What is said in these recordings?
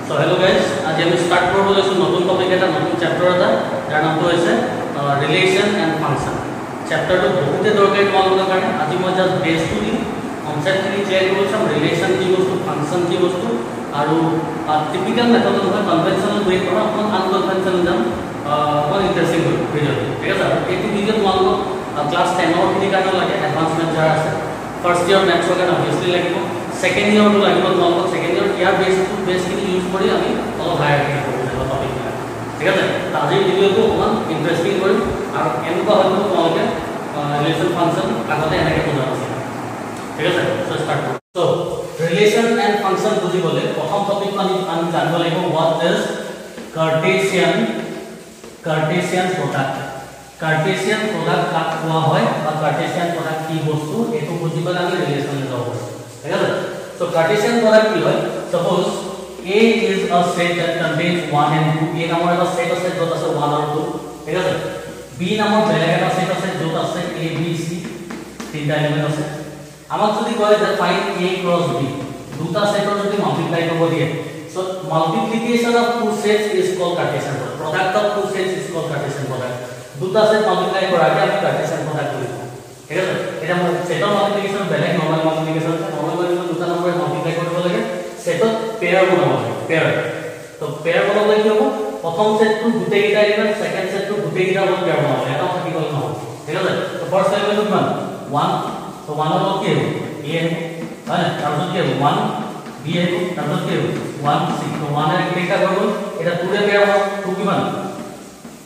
So hello guys, आज हम start करब লৈছো নতুন টপিক এটা নতুন চ্যাপ্টার এটা যার নামটো হৈছে রিলেশন এন্ড ফাংশন। চ্যাপ্টারটো বহুতে দৰকাৰী তোমালোকৰ কাৰণে। আজি মই জাস্ট বেসটো দিম, কনসেপ্টখিনি ক্লিয়াৰ কৰিব চাম। ৰিলেশন কি বস্তু, ফাংশন কি বস্তু, আৰু টিপিক্যাল মেথড নহয় কনভেনশনাল ৱে কৰা অকন আনকনভেনশনাল যাম। অকন ইন্টাৰেষ্টিং ভিডিও, ঠিক আছে। এইটো ভিডিও তোমালোকক ক্লাস 10 ৰ খিনি কাৰণে লাগে, এডভান্সমেন্ট যাৰ আছে। ফাৰ্স্ট ইয়াৰ মেথছৰ কাৰণে অবভিয়াছলি লাগিব, সেকেন্ড ইয়াৰটো লাগিব তোমালোকক। সেকেন্ড ইয়াৰ ইয়াৰ বেসখিনি ইউজ কৰি আমি অলপ হায়াৰ কৰিব লাগিব টপিকটা, ঠিক আছে। আজিৰ ভিডিওটো অকমান ইন্টাৰেষ্টিং কৰিম আৰু এনেকুৱা হয়তো তোমালোকে ৰিলেশন ফাংশন আগতে এনেকৈ বুজা নাছিল, ঠিক আছে। সো স্টাৰ্ট কৰোঁ। সো ৰিলেশন এণ্ড ফাংশন বুজিবলৈ প্ৰথম টপিক আমি জানিব লাগিব what is Cartesian product. Cartesian product কাক কোৱা হয় বা কাৰ্টেছিয়ান প্ৰডাক্ট কি বস্তু এইটো বুজিবলৈ আমি ৰিলেশনলৈ যাব পাৰোঁ, ঠিক আছে। সো কাৰ্টেছিয়ান প্ৰডাক্ট কি হয়? Suppose A is a set that contains 1 and 2. A নামৰ এটা সেট আছে য'ত আছে 1 আৰু 2, ঠিক আছে। B নামৰ বেলেগ এটা সেট আছে য'ত আছে A B C তিনটা এলিমেন্ট আছে। আমাক যদি কয় যে ফাইন্ড A ক্ৰস B, দুটা সেটৰ যদি মাল্টিপ্লাই কৰিব দিয়ে, so multiplication of two sets is called Cartesian product. Product of two sets is called Cartesian product. দুটা সেট মাল্টিপ্লাই কৰাকে আমি কাৰ্টেছিয়ান প্ৰডাক্ট বুলি কওঁ, ঠিক আছে। এটা মই সেটৰ মাল্টিপ্লিকেশন বেলেগ নৰ্মাল মাল্টিপ্লিকেশন আছে। নৰ্মাল মাল্টিপ্লিকেশন দুটা নম্বৰে মাল্টিপ্লাই কৰিব লাগে, সেটত পেয়াৰ বনাব লাগে, পেয়াৰ। তো পেয়াৰ বনাবলৈ কি হ'ব? প্ৰথম সেটটো গোটেইকেইটা এলিমেন্ট, সেকেন্ড সেটটো গোটেইকেইটা লগত পেয়াৰ বনাব লাগে, এটা থাকি গ'ল নহয়, ঠিক আছে। তো ফাৰ্স্ট এলিমেন্টটো কিমান? 1। তো 1 ৰ লগত কি হ'ব? A আহিব, হয়। তাৰপিছত কি হ'ব? 1 B আহিব, তাৰপিছত কি হ'ব? 1 C। তো 1 এ গোটেইকেইটা হৈ গ'ল। এটা 2 ৰে পেয়াৰ হ'ব, 2 কিমান?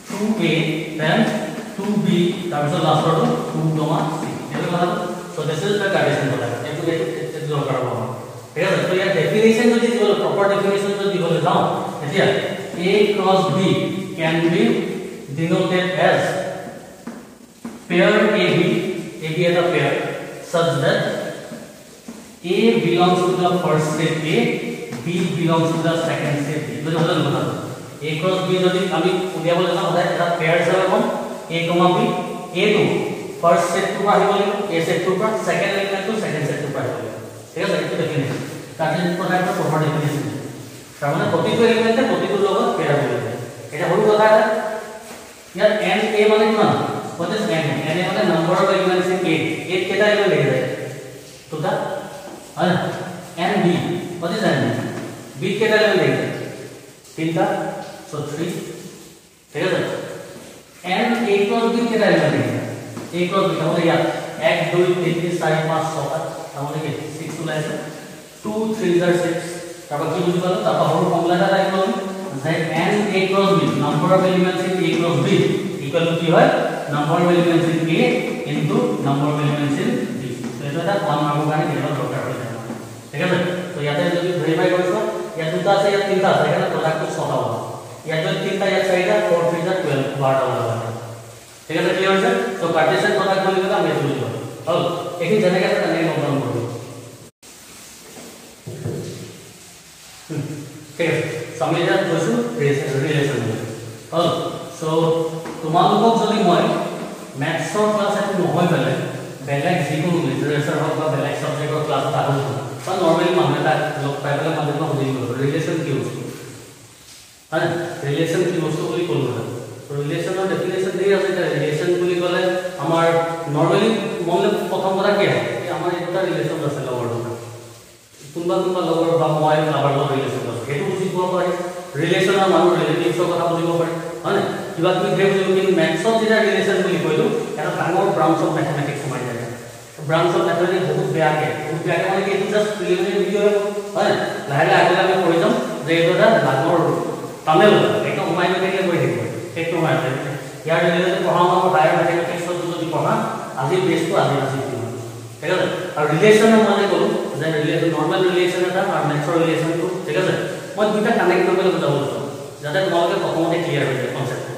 2A then 2B, তাৰপিছত লাষ্টৰটো 2, C। এইটো কথা। So this is the Cartesian product. এইটো দৰকাৰ হ'ব, ঠিক আছে। তো ইয়াৰ ডেফিনেশন যদি দিব, প্ৰপাৰ ডেফিনেশন যদি দিবলৈ যাওঁ, এতিয়া A cross B can be denoted as pair AB is a pair such that A belongs to the first set A, B belongs to the second set B. বুঝা হল না? A cross B যদি আমি উলিয়াবলৈ যাওঁ তাই এটা pair হিচাপে পাম A, B। A টো ফাৰ্স্ট সেটটো আহিব লাগিব, A সেটটোৰ পৰা সেকেন্ড এলিমেন্টটো সেকেন্ড সেটটোৰ পৰা আহিব লাগিব, ঠিক আছে। এইটো ডেফিনেশন কাৰ্টেছিয়ান প্ৰডাক্টৰ প্ৰপাৰ ডেফিনেশন। তাৰমানে প্ৰতিটো এলিমেন্টে প্ৰতিটোৰ লগত পেয়াৰ হ'ব লাগে। এটা সৰু কথা এটা, ইয়াত n a মানে কিমান? what is n? n মানে number of elements in a। a কেইটা এলিমেন্ট লিখা যায়? দুটা, হয়। n b, what is n? b কেইটা এলিমেন্ট লিখা যায়? তিনটা, so 3, ঠিক আছে। n a cross b কেইটা এলিমেন্ট লিখা যায়? a cross b তাহলে ইয়াত 1 2 3 4 5 6 তাহলে কি 6 ওলাইছে। 2 3 are 6। তারপর কি বুঝি পালো? তারপর হল ফর্মুলাটা রাখলাম যে n a cross b, number of elements in a cross b equal to কি হয়? Number of elements in a into number of elements in b। তো এটা 1 মার্ক কাৰণে কেৱল দৰকাৰ হৈ যায়, ঠিক আছে। তো ইয়াতে যদি ভেৰিফাই কৰিছো, ইয়াত দুটা আছে, ইয়াত তিনটা আছে, এখানে প্ৰডাক্টটো 6টা হ'ব। ইয়াত যদি তিনটা, ইয়াত 4টা, 4 3 12, 12টা হ'ব, ঠিক আছে। ক্লিয়াৰ হৈছে? তো কাৰ্টেছিয়ান প্ৰডাক্ট বুলি ক'লে আমি বুজি পালো। হল, এইখিনি যেনেকৈ আছে তেনেকৈ নোট ডাউন কৰিব, ঠিক আছে। আমি এতিয়া কৈছো ৰিলেশন হল। সো তোমালোকক যদি মই ম্যাথছৰ ক্লাছ এটা নহয় পেলাই বেলেগ যিকোনো লিটাৰেচাৰ হওক বা বেলেগ সাবজেক্টৰ ক্লাছ এটা আহোঁ বা নৰ্মেলি মানুহ এটা লগ পাই পেলাই মানুহক সুধিব ৰিলেশন কি বস্তু, হয়। ৰিলেশন কি বস্তু বুলি ক'লো না। ৰিলেশনৰ ডেফিনেশন দি আছে। ৰিলেশন বুলি ক'লে আমাৰ নৰ্মেলি মনলৈ প্ৰথম কথা কি আহে? আমাৰ এটা ৰিলেশন আছে লগৰ লগত, কোনোবা লগৰ বা মই কাৰোবাৰ লগত ৰিলেশন আছে, সেইটো বুজিব পাৰি। ৰিলেশনৰ মানুহ ৰিলেটিভছৰ কথা বুজিব পাৰি, হয়। কিবা কিবি ধেৰ বুজিব। কিন্তু মেথছত যেতিয়া ৰিলেশন বুলি কৈলো, এটা ডাঙৰ ব্ৰাঞ্চ অফ মেথমেটিক্স সোমাই যায়। ব্ৰাঞ্চ অফ মেথমেটিক্স বহুত বেয়াকে মানে কি, এইটো জাষ্ট প্ৰিলিমিনাৰী ভিডিঅ', হয়। লাহে লাহে আগলৈ আমি পঢ়ি যাম যে এইটো এটা ডাঙৰ টানেল একদম সোমাই গৈ থাকিলে গৈ থাকিব, সেইটো সোমাই যায়। ইয়াৰ ৰিলেটেড পঢ়া আমাৰ হায়াৰ মেথমেটিক্সত যদি পঢ়া, আজিৰ বেছটো আজি ঠিক আছে। আৰু ৰিলেশনৰ মানে ক'লো যে ৰিলেশন নৰ্মেল ৰিলেশন এটা আৰু মেথছৰ ৰিলেশনটো, ঠিক আছে। মই দুটা কানেক্ট কৰিবলৈ বুজাব লৈছোঁ যাতে তোমালোকে প্ৰথমতে ক্লিয়াৰ হৈ যায় কনচেপ্টটো।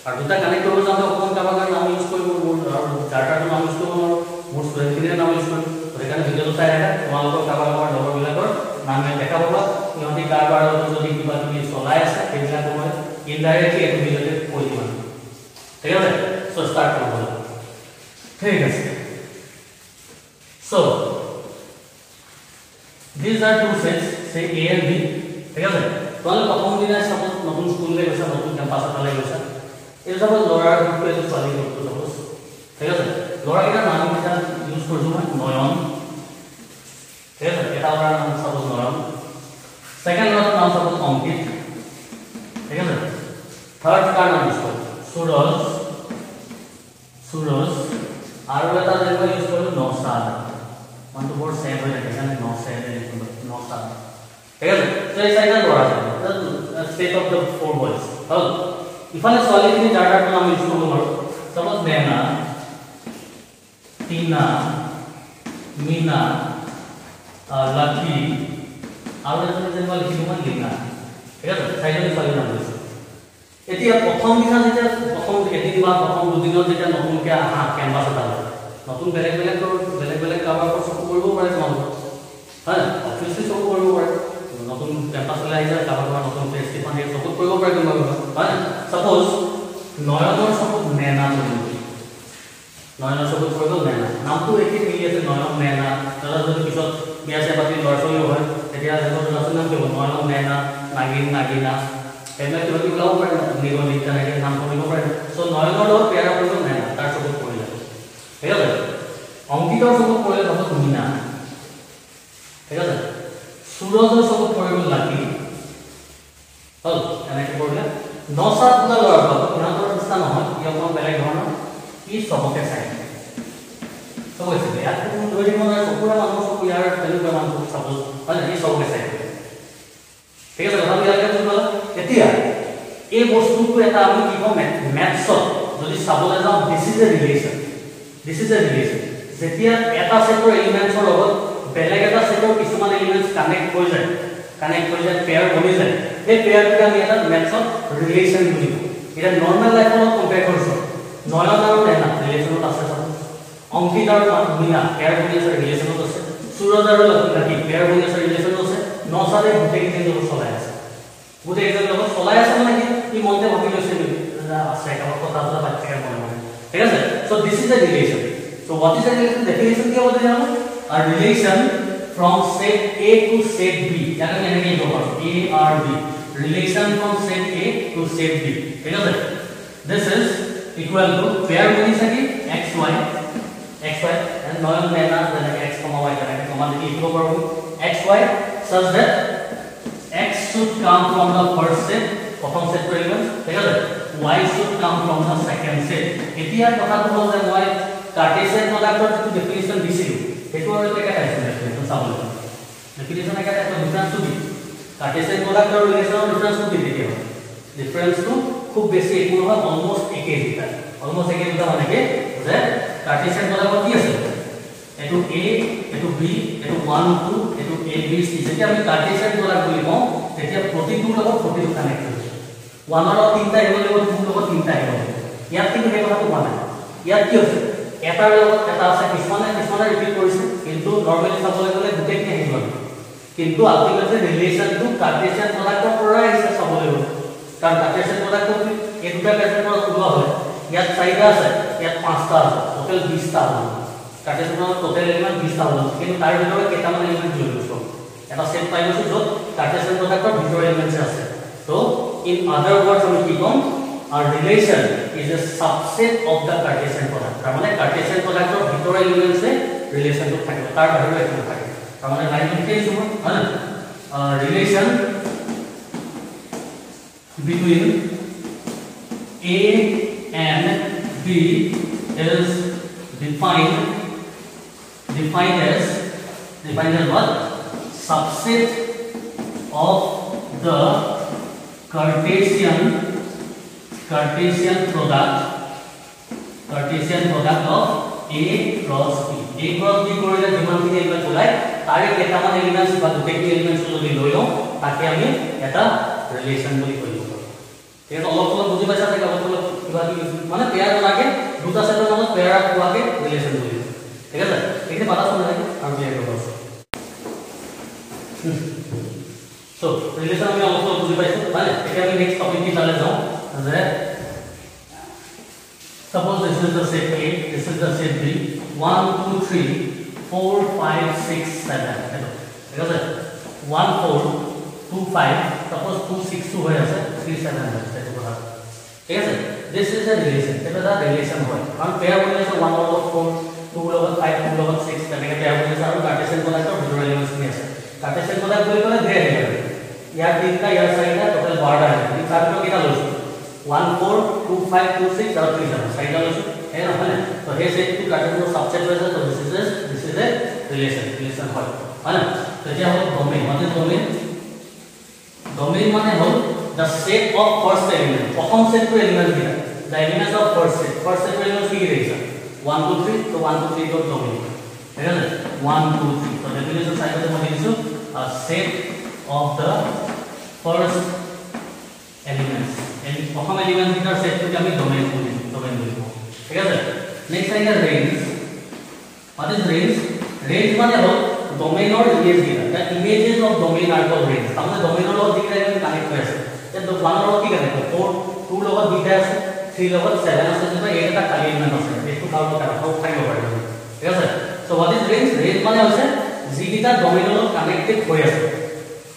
আৰু দুটা কানেক্ট কৰিব যাওঁতে অকণমান কাৰোবাৰ কাৰণে নাম ইউজ কৰিব, মোৰ আৰু ডাটাটো নাম ইউজ কৰিব নোৱাৰোঁ, মোৰ ষ্টুডেণ্টখিনিয়ে নাম ইউজ কৰিম। সেইকাৰণে ভিডিঅ'টো চাই আহে, তোমালোকৰ কাৰোবাৰ লগৰবিলাকৰ নাম দেখা পাবা। সিহঁতি কাৰোবাৰ যদি কিবা কিবি চলাই আছে সেইবিলাকো মই ইনডাইৰেক্টলি এইটো ভিডিঅ'তে কৈ দিম, ঠিক আছে। চ' ষ্টাৰ্ট কৰিব, ঠিক আছে। So these are two sets, say A and B, ঠিক আছে। তোমালোকে প্ৰথম দিনা সপোজ নতুন স্কুললৈ গৈছা নতুন কেম্পাছ এটালৈ গৈছা এই সপোজ ল'ৰাৰ গ্ৰুপটো এটো ছোৱালী গ্ৰুপটো সপোজ ঠিক আছে ল'ৰাকেইটাৰ নাম কেইটা ইউজ কৰিছোঁ মই নয়ন ঠিক আছে এটা ল'ৰাৰ নাম সপোজ নয়ন সেকেন্ড ল'ৰাৰ নাম সপোজ অংকিত ঠিক আছে থাৰ্ড কাৰ নাম ইউজ কৰিছোঁ সুৰজ আৰু এটা যেনিবা ইউজ কৰিলোঁ নৌচাদ মানুহটো বৰ চেড হৈ থাকে সেইকাৰণে নৌচাদ ঠিক আছে তো এই চাৰিটা ল'ৰা আছে state of the four boys হ'ল ইফালে ছোৱালীখিনি যাৰ যাৰ নাম ইউজ কৰিব পাৰোঁ সপোজ নেনা टीना मीना लकी আৰু এজনী যেনিবা লিখিলোঁ মই লীনা ঠিক আছে চাৰিজনী ছোৱালীৰ নাম লৈছোঁ এতিয়া প্ৰথম দিনা যেতিয়া প্ৰথম এদিন বা প্ৰথম দুদিনত যেতিয়া নতুনকৈ আহা কেম্পাছ এটা নতুন বেলেগ বেলেগ কাৰোবাৰ ওপৰত চকু কৰিব পাৰে তোমালোকৰ হয় অফিচটো চকু কৰিব পাৰে নতুন কেম্পাছলৈ আহিছে কাৰোবাৰ নতুন ফেষ্টিভেল দিয়ে চকু কৰিব পাৰে তোমালোকৰ হয় ছাপোজ নয়নৰ চকুত নেনা নয়নৰ চকুত পৰি গ'ল নেনা নামটো একে মিলি আছে নয়ন নেনা দাদা যদি পিছত বিয়া চিয়া পাতি ল'ৰা ছোৱালীও হয় তেতিয়া সিহঁতৰ ল'ৰা ছোৱালীৰ নাম কি হ'ব নয়ন নেনা নাগিন নাগিনা সেইবিলাক কিবা কিবি ওলাব পাৰে নিগনি তেনেকৈ নাম কৰিব পাৰে চ' নয়নৰ লগত পেয়াৰা পৰিব নেনা তাৰ চকুত পৰিলে ঠিক আছে অংকিতৰ চকুত পৰিলে চকুত মীনা ঠিক আছে সুৰজৰ চকুত পৰি গ'ল লাকি হ'ল এনেকৈ পৰিলে নচাত বোলা ল'ৰা ইহঁতৰ নিচিনা নহয় ই অকণমান বেলেগ ধৰণৰ ই সবকে চাই সব আছে ইয়াত কোনো ধৰি মানে চকুৰা মানুহ চকু ইয়াৰ তেনেকুৱা মানুহ চাপোজ হয় ই সবকে চাই ঠিক আছে কথা ইয়াকে বুজিলা এতিয়া এই বস্তুটো এটা আমি কি কম ম্যাথছত যদি চাবলৈ যাওঁ দিস ইজ এ ৰিলেচন যেতিয়া এটা সেটৰ এলিমেন্টছৰ লগত বেলেগ এটা সেটৰ কিছুমান এলিমেন্টছ কানেক্ট হৈ যায় পেয়াৰ বনি যায় এই পেয়াৰটোকে আমি এটা ম্যাথছত ৰিলেচন বুলি কওঁ এটা নৰ্মেল লাইফত কম্পেয়াৰ কৰিছোঁ নয়ন আৰু নেনা ৰিলেচনত আছে অংকিত আৰু মীনা পেয়াৰ বনি আছে ৰিলেচনত আছে সুৰজ আৰু লাকি পেয়াৰ বনি আছে ৰিলেচনত আছে নচাদে গোটেইকেইজন লগত চলাই আছে মানে কি ই মনতে ভাবি লৈছে আছে কাৰোবাৰ কথা এটা বাচ্চাকে মনে ঠিক আছে so' this is a relation so' what is a relation definition কি হ'ব জানো a relation from set A to set B ইয়াক আমি এনেকৈ লিখিব পাৰোঁ A R B relation from set A to set B ঠিক আছে this is equal to pair boni saki xy and noyon nena like x comma y like comma the equal paru xy such that x should come from the first set prothom set to elements thik ase y should come from the second set etia kotha to hol je moi cartesian product or to definition disilu etu aru ekata definition sabole definition ekata to difference to be cartesian product or relation difference to be difference to খুব বেছি একো নহয় almost একে দুটা মানে কি যে Cartesian পদাৰ্থ কি আছে এটো a এটো b এটো 1 2 এটো a b c যেতিয়া আমি কার্টেসিয়ান পদাৰ্থ বুলি কওঁ তেতিয়া প্ৰতিটোৰ লগত প্ৰতিটো কানেক্ট হৈ যায় 1 ৰ তিনটা আহিব লাগিব 2 লগত তিনটা আহিব ইয়াত কিন্তু এই কথাটো হোৱা নাই ইয়াত কি হৈছে এটাৰ লগত এটা আছে কিছুমানে ৰিপিট কৰিছে কিন্তু নৰমালি চাবলৈ গ'লে গোটেইখিনি আহিব কিন্তু আলটিমেটলি ৰিলেচনটো কাৰ্টেসিয়ান পদাৰ্থৰ পৰা আহিছে চাবলৈ গ'লে কাৰণ কাৰ্টেসিয়ান পদাৰ্থ এই দুটা কাৰ্টেসিয়ান পদাৰ্থ ওলোৱা হয় ইয়াত চাৰিটা আছে ইয়াত পাঁচটা আছে টোটাল 20টা আছে কাৰ্টেসিয়ান পদাৰ্থ টোটাল এলিমেন্ট 20টা আছে কিন্তু তাৰ ভিতৰত কেইটামান এলিমেন্ট লৈ লৈছো এটা সেট পাই গৈছো য'ত কাৰ্টেসিয়ান পদাৰ্থৰ ভিতৰৰ এলিমেন্টছ আছে তো ইন আদাৰ ওয়ার্ডস আমি কি কম a relation is a subset of the Cartesian product তাৰ মানে কাৰ্টেসিয়ান পদাৰ্থৰ ভিতৰৰ এলিমেন্টছে ৰিলেচনটো থাকে তাৰ বাহিৰৰ একো থাকে তাৰ মানে লাইন লিখি দিছো হয় না relation between A and B is defined as what? Subset of the Cartesian product of A cross B. A cross B কৰিলে যিমানখিনি এলিমেন্ট ওলায় তাৰে কেইটামান এলিমেন্টছ বা দুটাকৈ এলিমেন্টছ যদি লৈ লওঁ তাকে আমি এটা ৰিলেচন বুলি কওঁ এটা অলপ বুজি পাইছা যে অলপ কিবা কি মানে পেয়াৰ লাগে দুটা সেটৰ মাজত পেয়াৰ হোৱাকে ৰিলেচন বুলি ঠিক আছে এইখিনি পাতা শুনা যায় আৰু ক্লিয়াৰ কৰিব আছে সো ৰিলেচন আমি অলপ বুজি পাইছো মানে এতিয়া আমি নেক্সট টপিক কি চালে যাওঁ যে suppose this is the set A this is the set B 1 2 3 4 5 6 7 ঠিক আছে 1 4 25 suppose 262 হৈ আছে 37 হৈ আছে এটো কথা ঠিক আছে this is a relation এটা দা ৰিলেচন হয় কাৰণ পেয়াৰ বুলি আছে 1 লগত 4 2 লগত 5 2 লগত 6 তেনেকে পেয়াৰ বুলি আছে আৰু কাৰ্টেছিয়ান প্ৰডাক্টৰ ভিতৰৰ এলিমেন্টছ কি আছে কাৰ্টেছিয়ান প্ৰডাক্ট বুলি ক'লে ধেৰ আহিব ইয়াৰ তিনটা ইয়াৰ চাৰিটা টোটাল 12টা আহিব এই চাৰিটা কেটা লৈছো 1 4 2 5 2 6 আৰু 3 চাৰিটা লৈছো है ना है तो हे सेट टू कार्टेशियन को सबसेट वैसे तो दिस इज ए रिलेशन है ना तो क्या हो डोमेन माने डोमेन माने हो the set of first element प्रथम सेट टू एलिमेंट दिया the elements of first set element की रहेगा 1 2 3 तो 1 2 3 को डोमेन है ना 1 2 3 तो डेफिनेशन साइड में मैं लिखूं a set of the first elements प्रथम एलिमेंट की सेट को আমি डोमेन বলবো ঠিক আছে নেক্সট আইনা রেঞ্জ व्हाट इज रेंज মানে হল ডোমেইন অর ইমেজ দিলা the images of domain are call range আমরা ডোমেইনৰ লগত দিলা কানেক্ট হৈ আছে তে 1 লগত কি কানেক্ট 4 2 লগত দুটা আছে 3 লগত 7 আছে যেটা এটা খালি এলিমেন্ট আছে এটো কাউন্ট কৰা সব ফাইন হ'ব ঠিক আছে সো व्हाट इज रेंज মানে হৈছে যিটা ডোমেইনৰ লগত কানেক্টেড হৈ আছে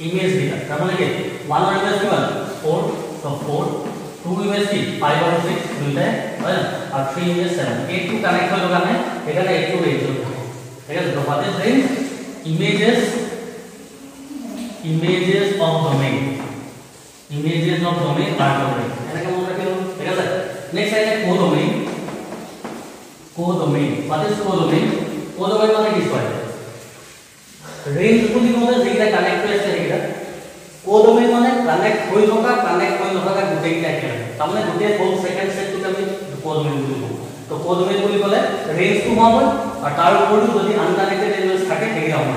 ইমেজ দিলা তাৰ মানে কি 1 অর ইমেজ কিমান 4 সো 4 2 ইমেজ কি 5 और 6 দুইটা হয় আর 3 ইমেজ 7 8 টু কানেক্ট হলো কারণে এখানে 8 টু রেঞ্জ হবে ঠিক আছে তো what is range images of domain are domain এনেকে মনে রাখিলো ঠিক আছে নেক্সট আইলে কোডোমেইন व्हाट इज কোডোমেইন মানে কি হয় রেঞ্জ বুলি কোনে যেটা কানেক্ট হৈ আছে সেইটা কোডোমেইন মানে কানেক্ট হৈ থকা গুটেইটা একে তামানে গুটেই ফুল সেকেন্ড সেটটো আমি কোডোমেইন বুলি কওঁ তো কোডোমেইন বুলি ক'লে ৰেঞ্জ টু হ'ব আৰু তাৰ ওপৰতো যদি আনকানেক্টেড এলিমেন্টস থাকে তেতিয়া হ'ব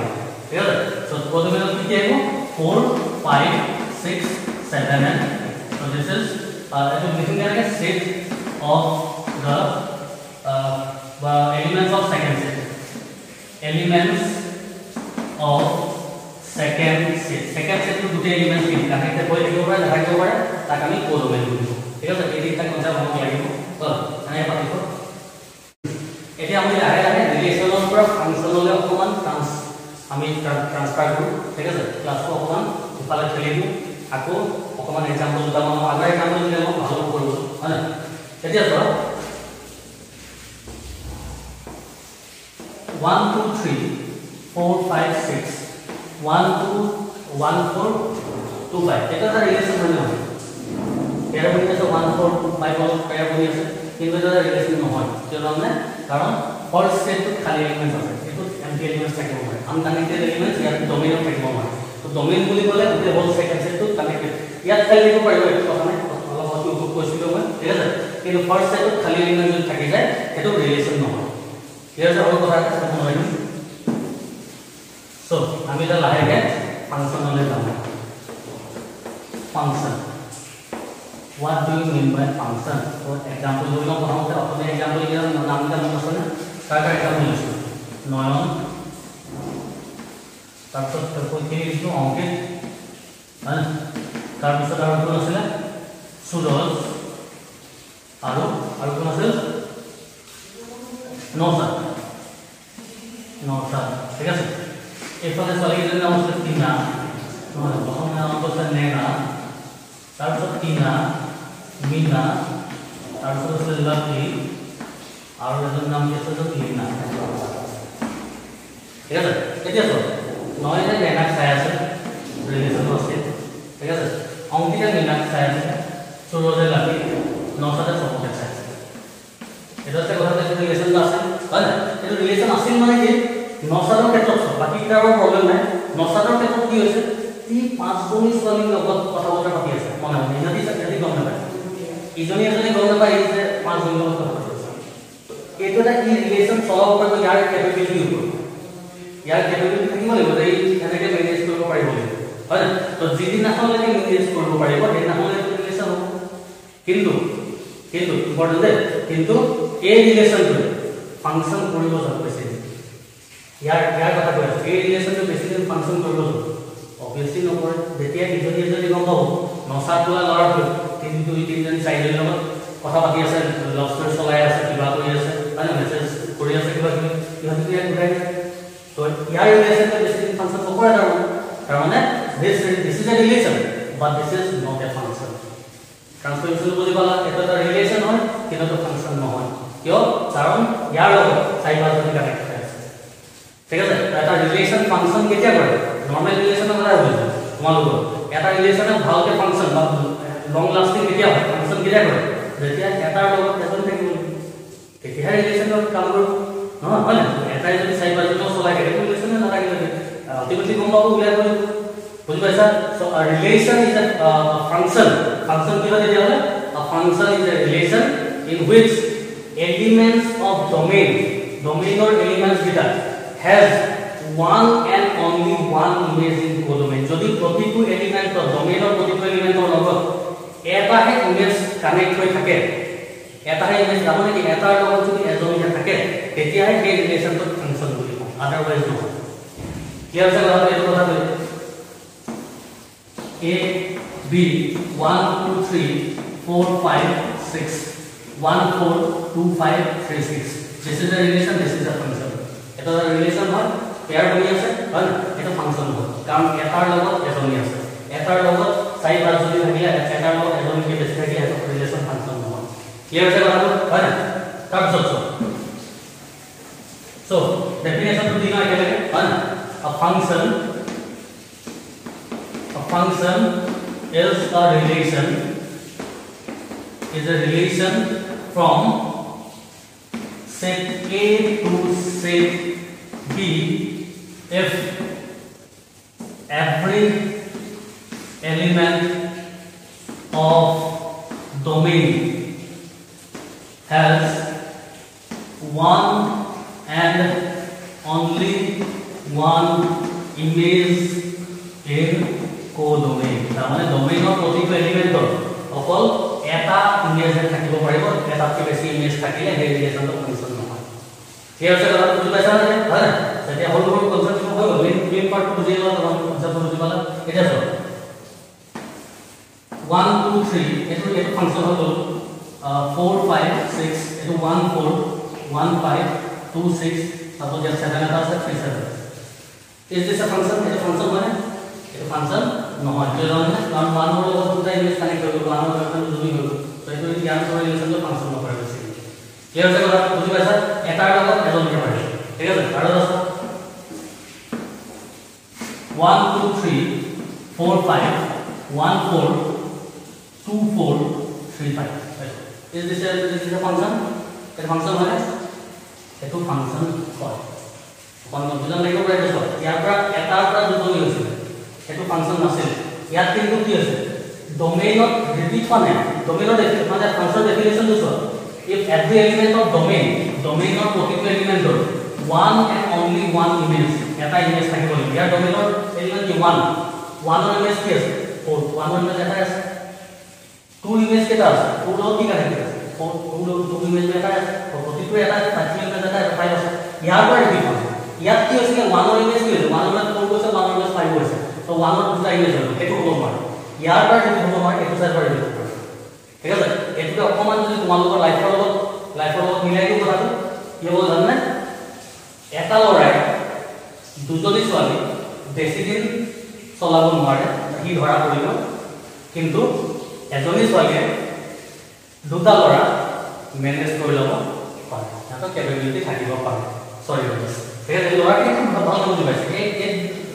ঠিক আছে সো কোডোমেইন কি আহিব 4 5 6 7 and so this is it is looking at a set of the elements of second set second set to দুটা এলিমেন্টস কি কানেক্টেড হৈ থাকিব পাৰে দেখা যাব পাৰে তাক আমি কোডোমেইন বুলি কওঁ ঠিক আছে এই তিনটা কনসেপ্ট আমাক লাগিব তো এনে পাতিব এতিয়া আমি লাহে লাহে ৰিলেচনৰ পৰা ফাংচনলৈ অকমান আমি ট্ৰান্সফাৰ কৰো ঠিক আছে ক্লাছটো অকমান ইফালে ঠেলি দিও আকৌ অকমান এক্সাম্পল দুটা মান আগৰ এক্সাম্পল দিলে মই ভালো কৰিব হয় এতিয়া চোৱা 1 2 3 4 5 6 1 2 1 4 2 5 এটা এটা রিলেশন মানে হয় এর মধ্যে আছে 1 4 2 5 বল পেয়ার বলি আছে কিন্তু এটা রিলেশন নহয় কারণে কারণ ফার্স্ট সেট খালি এলিমেন্ট আছে এটো এমটি এলিমেন্ট থাকিব পাৰে আনকানেক্টেড এলিমেন্টস ইয়াত ডোমেইনত থাকিব পাৰে তো ডোমেইন বুলি ক'লে গোটে হোল সেকেন্ড সেটটো কানেক্টেড ইয়াত খালি লিখিব পাৰিব এটো কথা নাই অলপ হয়তো উপক কৈছিলো মই ঠিক আছে কিন্তু ফার্স্ট সেটত খালি এলিমেন্ট যদি থাকি যায় এটো রিলেশন নহয় ইয়াৰ আৰু কথা এটা মনে ৰাখিব So, আমি এটা লাহেকে ফাংশনলে যাম function what do you mean by function so example ধৰি লওঁ প্ৰথমতে আপুনি example দিয়া নামটা মনত আছে না তাৰ এক্সাম্পল লৈছো নয়ন তাৰপিছত কৈছে ইছটো অংকিত মানে তাৰপিছত আৰু কোন আছিল সুৰজ আৰু কোন আছিল নৌসাদ ঠিক আছে এফালে চলিয়ে নাম আছে তিনা মানে প্রথম নাম আছে নেনা তারপর তিনা মিনা তারপর আছে লাকি আর এর নাম কি আছে লিনা ঠিক আছে এতিয়া তো নয় যে নেনা চাই আছে রিলেশন আছে ঠিক আছে অঙ্কিতা মিনা চাই আছে সুরজে লাকি নসাদে সবকে চাই আছে এটা হচ্ছে কথা যে রিলেশন আছে হয় না এটা রিলেশন আছে মানে কি নসাদৰ ক্ষেত্ৰত বাকি কিটাৰৰ প্ৰবলেম নাই নসাদৰ ক্ষেত্ৰত কি হৈছে তি পাঁচ জনী ছোৱালীৰ লগত কথা বতৰা পাতি আছে মনে মনে যদি গম নাপায় ইজনী এজনী গম নাপায় যে পাঁচ জনীৰ লগত কথা পাতি আছে এইটো এটা কি ৰিলেশ্যন চলাব পাৰিব ইয়াৰ কেপেবিলিটি হ'ব ইয়াৰ কেপেবিলিটি থাকিব লাগিব যে এনেকৈ মেনেজ কৰিব পাৰিব হয় না তো যিদিনাখনলৈকে মেনেজ কৰিব পাৰিব সেইদিনাখনলৈ ৰিলেশ্যন হ'ব কিন্তু ইম্পৰ্টেণ্ট কিন্তু এই ৰিলেশ্যনটো ফাংচন কৰিব যাব বেছি यार কথা কয় এই ৰিলেশনটো বেছি দিন ফাংচন কৰিব অবভিয়াসলি নকৰে যেতিয়া ইজনী এজনী গম পাব নসাটোলা লৰাটো তিনিজনী চাৰিজনী লগত কথা পাতি আছে লভ ষ্টৰী চলাই আছে কিবা কৰি আছে মানে মেছেজ কৰি আছে কিবা কিবি ঘূৰাই তো ইয়াৰ ৰিলেশনটো বেছি দিন ফাংচন নকৰে তাৰমানে this is a relation but this is not a function. Transformation বুজি পালা এটা এটা রিলেশন হয় কিন্তু এটা ফাংশন নহয় কিয় কারণ ইয়াৰ লগত সাইবাজনী কানেক্ট আছে ঠিক আছে এটা ৰিলেশন ফাংশন কেতিয়া কৰে নৰমাল ৰিলেশনৰ কথা বুজি তোমালোকৰ এটা ৰিলেশনৰ ভালকে ফাংশন বা লং লাস্টিং কেতিয়া হয় ফাংশন কেতিয়া কৰে যেতিয়া এটাৰ লগত এজন থাকিব তেতিয়া ৰিলেশনৰ কাম কৰিব নহয় হয় না এটাই যদি সাইবাজনী চলাই থাকে ৰিলেশনে নাথাকিলে ultimately গম পাব উলাই কৰিব বুজি পাইছা so a relation is a function কি হয় তেতিয়া a function is a relation in which elements of domain or elements gita has one and only one image in codomain যদি প্রতিটো এলিমেন্ট domain or প্রতিটো এলিমেন্টৰ লগত এটাহে ইমেজ কানেক্ট হৈ থাকে এটাহে image যাব নেকি এটাৰ লগত যদি এজনীয়া থাকে তেতিয়াহে সেই ৰিলেশনটো ফাংশন বুলি কয় আদাৰৱাইজ নহয় ক্লিয়াৰ আছে কথা এইটো কথা A, B, 1, 2, 3, 4, 5, 6, 1, 4, 2, 5, 3, 6. This is a relation, this is a function. It is a relation one, pair bani ase, one, it is a function one. Karon etar logot ezoni ase. Etar logot sai bar jodi thakile, etar logot ezoni ke besi thakile, it is a relation function one. Clear ase kotha one? Tar so definition to dina ekelage one, a function is a relation from set A to set B if every element of domain has one and only one image in codomain তাৰমানে ডোমেইনৰ প্ৰতিটো এলিমেন্টৰ অকল এটা image থাকিব পাৰিব এটাতকৈ বেছি image থাকিলে সেই ৰিলেশনটো ফাংশন নহয় ঠিক আছে কথা বুজি পাইছা নে হয় তেতিয়া হল হল কনসেপ্ট হৈ গ'ল মেইন পাৰ্ট বুজি গ'ল তোমাক কনসেপ্ট বুজি পালা এটা চল 1 2 3 এটো ফাংশন হৈ গ'ল 4 5 6 এটো 1 4 1 5 2 6 সাপোজ 7 এটা আছে 3 7 is this a function এটা ফাংশন মানে এটা ফাংশন নহয় কিয় জানে কাৰণ মানুহৰ লগত দুটা ইমেজ কানেক্ট কৰিব মানুহৰ লগত দুই হ'ব তো এইটো ইয়াৰ পৰা ৰিলেশনটো ফাংশন নকৰে বেছি ক্লিয়াৰ আছে কথা বুজি পাইছা এটাৰ লগত এজনকে পাৰি ঠিক আছে আৰু আছে 1 2 3 4 5 1 4 2 4 3 5 is this a function এটা ফাংশন হয় এটো ফাংশন হয় কোন বুজান লাগিব পাৰে তো ইয়াৰ পৰা এটাৰ পৰা দুজনী হৈছে এটো ফাংশন নাছিল ইয়াত কিন্তু কি আছে ডোমেইনত ৰিপিট মানে ডোমেইনত মানে ফাংশন ডেফিনেশন দিছো if every element of domain প্ৰতিটো এলিমেন্টৰ one and only one image এটা ইমেজ থাকিব ইয়াৰ ডোমেইনৰ এলিমেন্ট কি one ৰ ইমেজ কি আছে 4 one ৰ ইমেজ এটা আছে two ইমেজ কেটা আছে 2 ৰ কি কানেক্ট আছে 2 ইমেজ এটা আছে প্ৰতিটো এটা আছে 5 ইমেজ এটা আছে 5 আছে ইয়াৰ পৰা ৰিপিট হয় ইয়াত কি হৈছে 1 ৰ ইমেজ কি হৈছে 1 ৰ 4 গৈছে 1 ৰ ইমেজ 5 গৈছে তো 1 ৰ দুটা ইমেজ হ'ল এটো হ'ব পাৰে ইয়াৰ পৰা যদি হ'ব পাৰে এটো সাইড পৰা দিব পাৰে ঠিক আছে এটো অকমান যদি তোমালোকৰ লাইফৰ লগত মিলাই দিও কথাটো কি হ'ব জানা এটা লৰাই দুজনী ছোৱালী বেছি দিন চলাব নোৱাৰে কি ধৰা পৰিব কিন্তু এজনী ছোৱালীয়ে দুটা লৰা মেনেজ কৰি ল'ব পাৰে তাতো কেপেবিলিটি থাকিব পাৰে সৰি ঠিক আছে লৰাকে ভাল বুজি পাইছে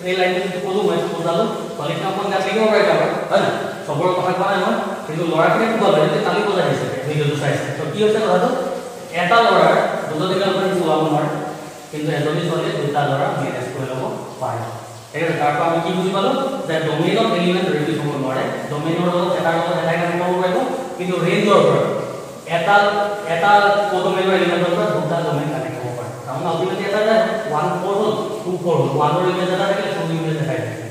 এই লাইনটো ক'লো মই বুজালো ছোৱালীক অকণ গাত লাগিব পাৰে হয় না সবৰ কথা কোৱা নাই কিন্তু লৰাকে কি ক'লে যে কালি বজাই আছে ভিডিঅ'টো চাইছে তো কি হৈছে কথাটো এটা লৰাৰ দুজনী গাৰ্লফ্ৰেণ্ড চলাব নোৱাৰে কিন্তু এজনী ছোৱালীয়ে দুটা লৰা মেনেজ কৰি ল'ব পাৰে ঠিক আছে তাৰ পৰা আমি কি বুজি পালো যে ডোমেইনত এলিমেন্ট ৰিপিট হ'ব নোৱাৰে ডোমেইনৰ লগত এটাৰ লগত এটা কানেক্ট হ'ব পাৰিব কিন্তু ৰেঞ্জৰ পৰা এটা কোডোমেইনৰ এলিমেন্টৰ পৰা দুটা ডোমেইন কানেক্ট হ'ব পাৰে কাৰণ আলটিমেটলি এটা 1 4 হ'ল 2 4 হ'ল 1 ৰ ইমেজ এটা থাকিলে 2 ইমেজ দেখাই দিয়ে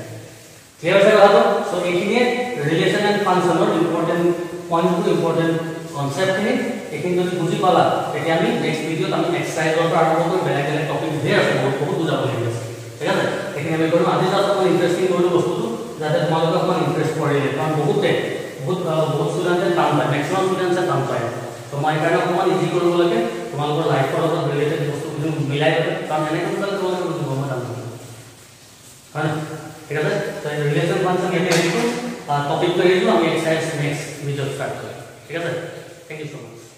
ক্লিয়াৰ আছে কথাটো সো এইখিনিয়ে ৰিলেশন এন্ড ফাংশনৰ important point two important concept খিনি এইখিনি যদি বুজি পালা তেতিয়া আমি নেক্সট ভিডিঅ'ত আমি এক্সাৰসাইজৰ পৰা আৰম্ভ কৰি বেলেগ বেলেগ টপিক ধেৰ আছে বহুত বুজাব লাগিব ঠিক আছে এইখিনি আমি কৰিম আজি জাষ্ট অকণ ইণ্টাৰেষ্টিং কৰিলো বস্তুটো যাতে তোমালোকে অকণ ইণ্টাৰেষ্ট কৰিলে কাৰণ বহুত ষ্টুডেণ্টে টান পায় মেক্সিমাম ষ্টুডেণ্টছে টান পায় তো মই কাৰণে অকণমান ইজি কৰিব লাগে তোমালোকৰ লাইফৰ লগত ৰিলেটেড বস্তুখিনি মিলাই কাৰণ এনেকৈ তোমালোকে বুজিব মই টান পাওঁ হয় ঠিক আছে ৰিলেশ্যন ফাংচন ইয়াতে এৰিছো টপিকটো এৰিছো আমি এক্সাৰসাইজ নেক্সট ভিডিঅ' ষ্টাৰ্ট কৰিম ঠিক আছে থ্যাংক ইউ সো মাচ